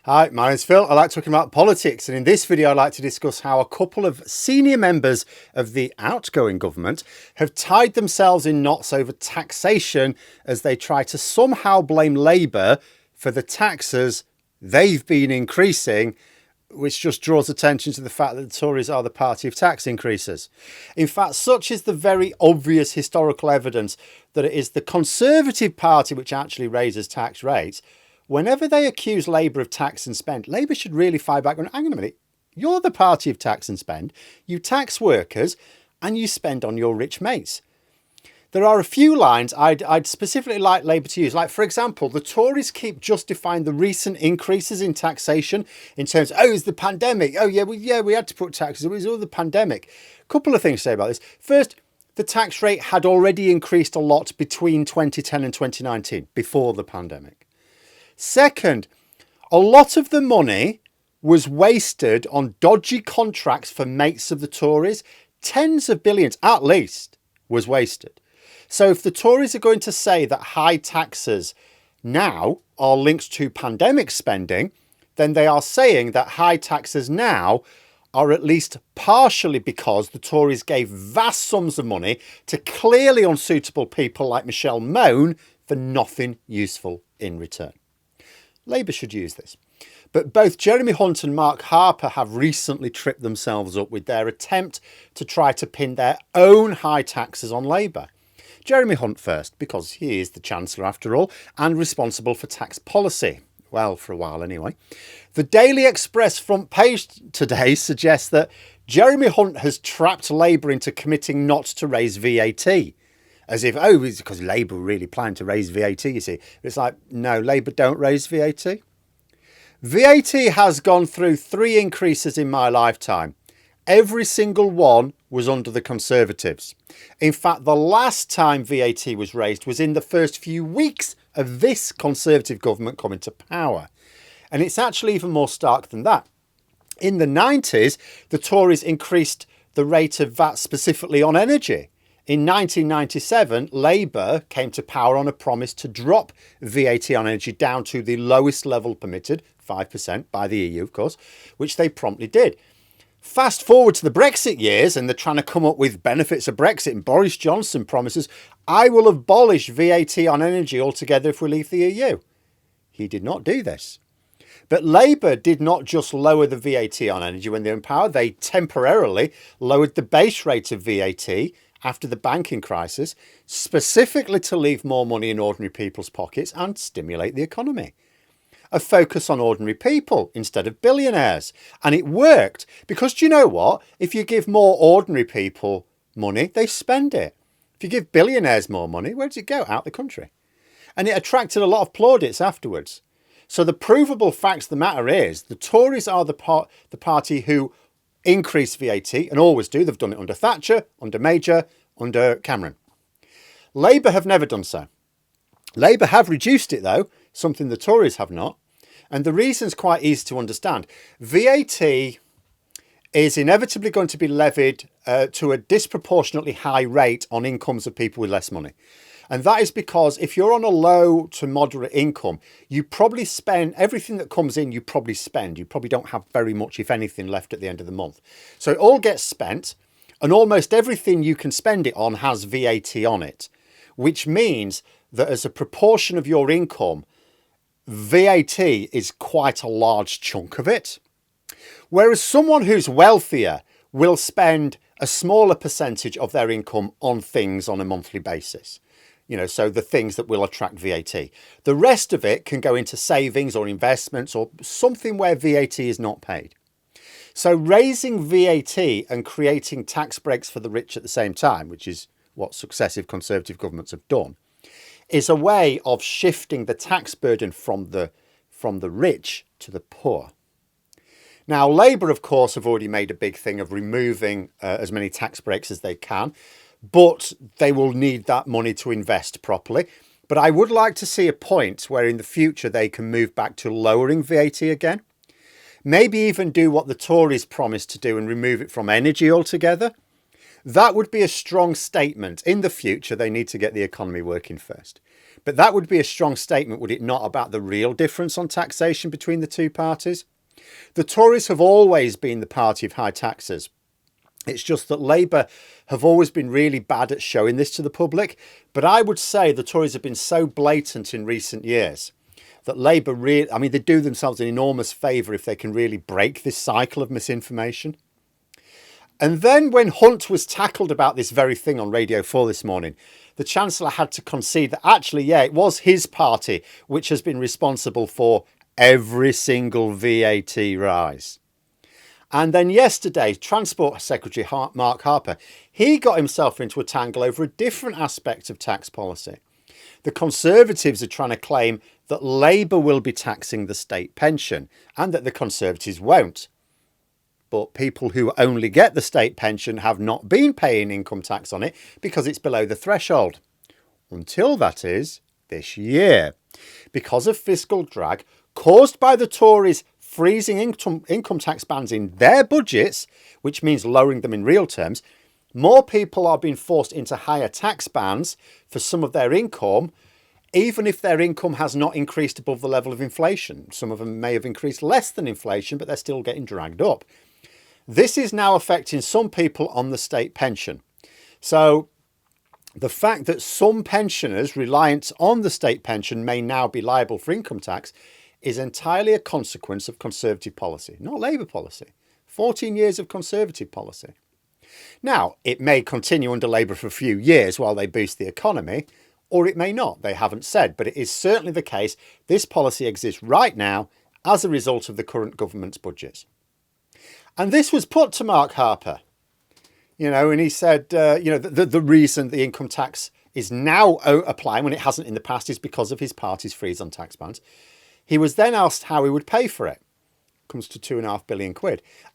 Hi, my name's Phil. I like talking about politics, and in this video I'd like to discuss how a couple of senior members of the outgoing government have tied themselves in knots over taxation as they try to somehow blame Labour for the taxes they've been increasing, which just draws attention to the fact that the Tories are the party of tax increases. In fact, such is the very obvious historical evidence that it is the Conservative Party which actually raises tax rates. Whenever they accuse Labour of tax and spend, Labour should really fight back and hang on a minute, you're the party of tax and spend, you tax workers and you spend on your rich mates. There are a few lines I'd specifically like Labour to use. Like, for example, the Tories keep justifying the recent increases in taxation in terms of, it's the pandemic. Oh, yeah, we had to put taxes. It was all the pandemic. A couple of things to say about this. First, the tax rate had already increased a lot between 2010 and 2019, before the pandemic. Second, a lot of the money was wasted on dodgy contracts for mates of the Tories. Tens of billions, at least, was wasted. So if the Tories are going to say that high taxes now are linked to pandemic spending, then they are saying that high taxes now are at least partially because the Tories gave vast sums of money to clearly unsuitable people like Michelle Mone for nothing useful in return. Labour should use this. But both Jeremy Hunt and Mark Harper have recently tripped themselves up with their attempt to try to pin their own high taxes on Labour. Jeremy Hunt first, because he is the Chancellor after all, and responsible for tax policy. Well, for a while anyway. The Daily Express front page today suggests that Jeremy Hunt has trapped Labour into committing not to raise VAT. As if, it's because Labour really planned to raise VAT, you see. It's like, no, Labour don't raise VAT. VAT has gone through 3 increases in my lifetime. Every single one was under the Conservatives. In fact, the last time VAT was raised was in the first few weeks of this Conservative government coming to power. And it's actually even more stark than that. In the 90s, the Tories increased the rate of VAT specifically on energy. In 1997, Labour came to power on a promise to drop VAT on energy down to the lowest level permitted, 5% by the EU, of course, which they promptly did. Fast forward to the Brexit years and they're trying to come up with benefits of Brexit, and Boris Johnson promises, I will abolish VAT on energy altogether if we leave the EU. He did not do this. But Labour did not just lower the VAT on energy when they were in power, they temporarily lowered the base rate of VAT after the banking crisis, specifically to leave more money in ordinary people's pockets and stimulate the economy. A focus on ordinary people instead of billionaires. And it worked because, do you know what? If you give more ordinary people money, they spend it. If you give billionaires more money, where does it go? Out the country. And it attracted a lot of plaudits afterwards. So the provable fact of the matter is the Tories are the party who increase VAT and always do. They've done it under Thatcher, under Major, under Cameron. Labour have never done so. Labour have reduced it though, something the Tories have not. And the reason's quite easy to understand. VAT is inevitably going to be levied to a disproportionately high rate on incomes of people with less money. And that is because if you're on a low to moderate income, you probably spend everything that comes in, you probably spend. You probably don't have very much, if anything, left at the end of the month. So it all gets spent and almost everything you can spend it on has VAT on it, which means that as a proportion of your income, VAT is quite a large chunk of it. Whereas someone who's wealthier will spend a smaller percentage of their income on things on a monthly basis. So the things that will attract VAT. The rest of it can go into savings or investments or something where VAT is not paid. So raising VAT and creating tax breaks for the rich at the same time, which is what successive Conservative governments have done, is a way of shifting the tax burden from the rich to the poor. Now, Labour, of course, have already made a big thing of removing as many tax breaks as they can. But they will need that money to invest properly. But I would like to see a point where in the future they can move back to lowering VAT again. Maybe even do what the Tories promised to do and remove it from energy altogether. That would be a strong statement. In the future, they need to get the economy working first. But that would be a strong statement, would it not, about the real difference on taxation between the two parties? The Tories have always been the party of high taxes. It's just that Labour have always been really bad at showing this to the public. But I would say the Tories have been so blatant in recent years that Labour really, I mean, they do themselves an enormous favour if they can really break this cycle of misinformation. And then when Hunt was tackled about this very thing on Radio 4 this morning, the Chancellor had to concede that actually, yeah, it was his party which has been responsible for every single VAT rise. And then yesterday, Transport Secretary Mark Harper, he got himself into a tangle over a different aspect of tax policy. The Conservatives are trying to claim that Labour will be taxing the state pension and that the Conservatives won't. But people who only get the state pension have not been paying income tax on it because it's below the threshold. Until, that is, this year. Because of fiscal drag caused by the Tories freezing income tax bands in their budgets, which means lowering them in real terms, more people are being forced into higher tax bands for some of their income, even if their income has not increased above the level of inflation. Some of them may have increased less than inflation, but they're still getting dragged up. This is now affecting some people on the state pension. So the fact that some pensioners reliant on the state pension may now be liable for income tax is entirely a consequence of Conservative policy, not Labour policy. 14 years of Conservative policy. Now, it may continue under Labour for a few years while they boost the economy, or it may not. They haven't said, but it is certainly the case this policy exists right now as a result of the current government's budgets. And this was put to Mark Harper, and he said, the reason the income tax is now applying when it hasn't in the past is because of his party's freeze on tax bands. He was then asked how he would pay for it. Comes to £2.5 billion.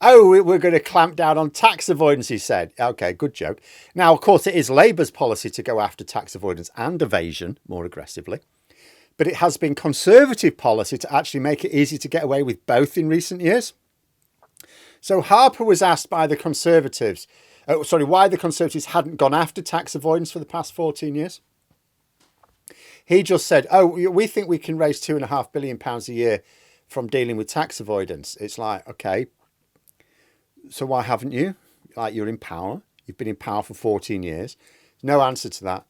Oh, we're going to clamp down on tax avoidance, he said. OK, good joke. Now, of course, it is Labour's policy to go after tax avoidance and evasion more aggressively. But it has been Conservative policy to actually make it easy to get away with both in recent years. So Harper was asked by the Conservatives, why the Conservatives hadn't gone after tax avoidance for the past 14 years. He just said, we think we can raise £2.5 billion a year from dealing with tax avoidance. It's like, OK, so why haven't you? Like, you're in power. You've been in power for 14 years. No answer to that.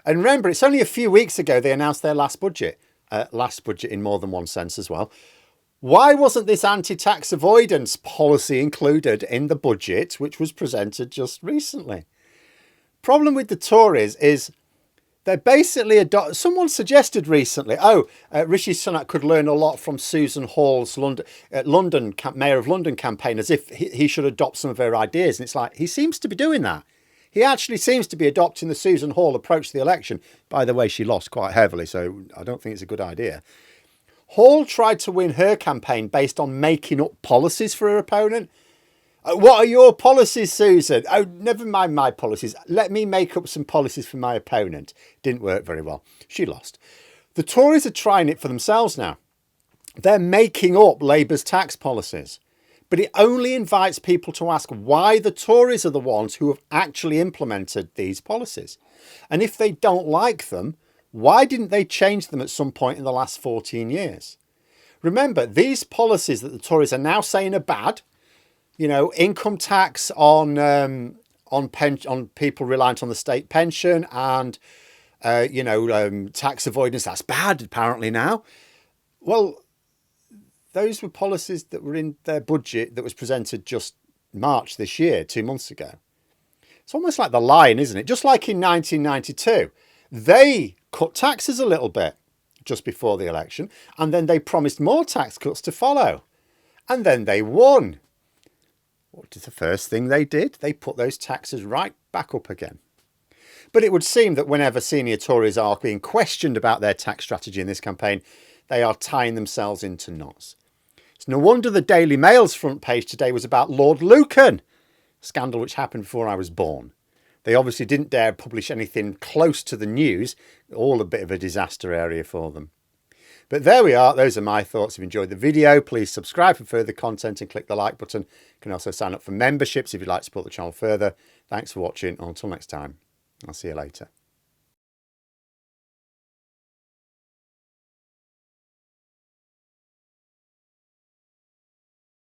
And remember, it's only a few weeks ago they announced their last budget in more than one sense as well. Why wasn't this anti-tax avoidance policy included in the budget, which was presented just recently? Problem with the Tories is they're basically someone suggested recently, Rishi Sunak could learn a lot from Susan Hall's Mayor of London campaign, as if he should adopt some of her ideas. And it's like, he seems to be doing that. He actually seems to be adopting the Susan Hall approach to the election. By the way, she lost quite heavily, so I don't think it's a good idea. Hall tried to win her campaign based on making up policies for her opponent. What are your policies, Susan? Oh, never mind my policies. Let me make up some policies for my opponent. Didn't work very well. She lost. The Tories are trying it for themselves now. They're making up Labour's tax policies. But it only invites people to ask why the Tories are the ones who have actually implemented these policies. And if they don't like them, why didn't they change them at some point in the last 14 years? Remember, these policies that the Tories are now saying are bad, income tax on people reliant on the state pension and, tax avoidance, that's bad apparently now. Well, those were policies that were in their budget that was presented just March this year, 2 months ago. It's almost like the line, isn't it? Just like in 1992, they cut taxes a little bit just before the election, and then they promised more tax cuts to follow. And then they won. What is the first thing they did? They put those taxes right back up again. But it would seem that whenever senior Tories are being questioned about their tax strategy in this campaign, they are tying themselves into knots. It's no wonder the Daily Mail's front page today was about Lord Lucan, a scandal which happened before I was born. They obviously didn't dare publish anything close to the news, all a bit of a disaster area for them. But there we are. Those are my thoughts. If you enjoyed the video, please subscribe for further content and click the like button. You can also sign up for memberships if you'd like to support the channel further. Thanks for watching. Until next time, I'll see you later.